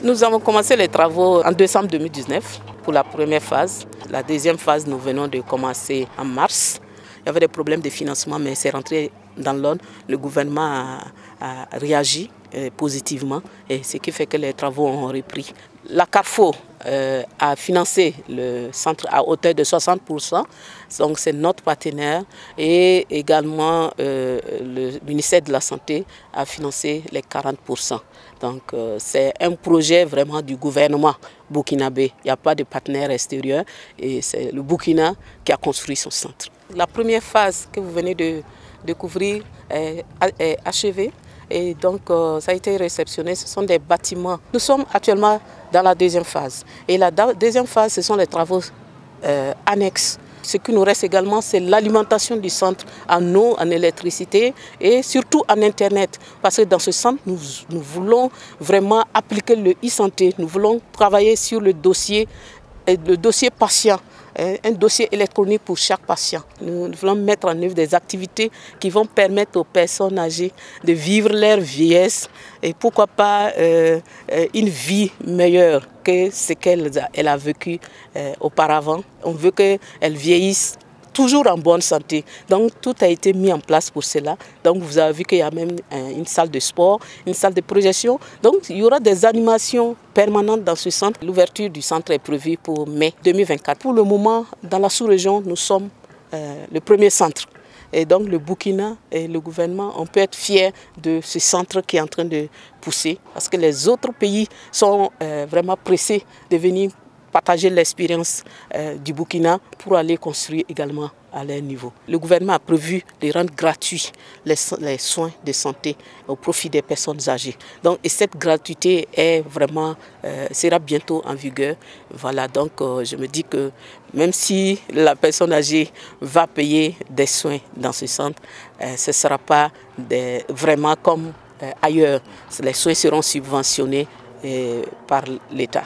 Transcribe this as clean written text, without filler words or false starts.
Nous avons commencé les travaux en décembre 2019 pour la première phase. La deuxième phase, nous venons de commencer en mars. Il y avait des problèmes de financement, mais c'est rentré dans l'ordre. Le gouvernement a réagi positivement, et ce qui fait que les travaux ont repris. La Carrefour a financé le centre à hauteur de 60%, donc c'est notre partenaire, et également le ministère de la Santé a financé les 40%. Donc c'est un projet vraiment du gouvernement burkinabé. Il n'y a pas de partenaire extérieur et c'est le Burkina qui a construit son centre. La première phase que vous venez de découvrir est achevée. Et donc, ça a été réceptionné. Ce sont des bâtiments. Nous sommes actuellement dans la deuxième phase. Et la deuxième phase, ce sont les travaux annexes. Ce qui nous reste également, c'est l'alimentation du centre en eau, en électricité et surtout en Internet. Parce que dans ce centre, nous voulons vraiment appliquer le e-santé. Nous voulons travailler sur le dossier patient. Un dossier électronique pour chaque patient. Nous voulons mettre en œuvre des activités qui vont permettre aux personnes âgées de vivre leur vieillesse et pourquoi pas une vie meilleure que ce qu'elle a vécu auparavant. On veut qu'elle vieillisse toujours en bonne santé. Donc tout a été mis en place pour cela. Donc vous avez vu qu'il y a même une salle de sport, une salle de projection. Donc il y aura des animations permanentes dans ce centre. L'ouverture du centre est prévue pour mai 2024. Pour le moment, dans la sous-région, nous sommes le premier centre. Et donc le Burkina et le gouvernement, on peut être fiers de ce centre qui est en train de pousser. Parce que les autres pays sont vraiment pressés de venir partager l'expérience du Burkina pour aller construire également à leur niveau. Le gouvernement a prévu de rendre gratuits les soins de santé au profit des personnes âgées. Donc, et cette gratuité est vraiment, sera bientôt en vigueur. Voilà, donc je me dis que même si la personne âgée va payer des soins dans ce centre, ce ne sera pas vraiment comme ailleurs. Les soins seront subventionnés par l'État.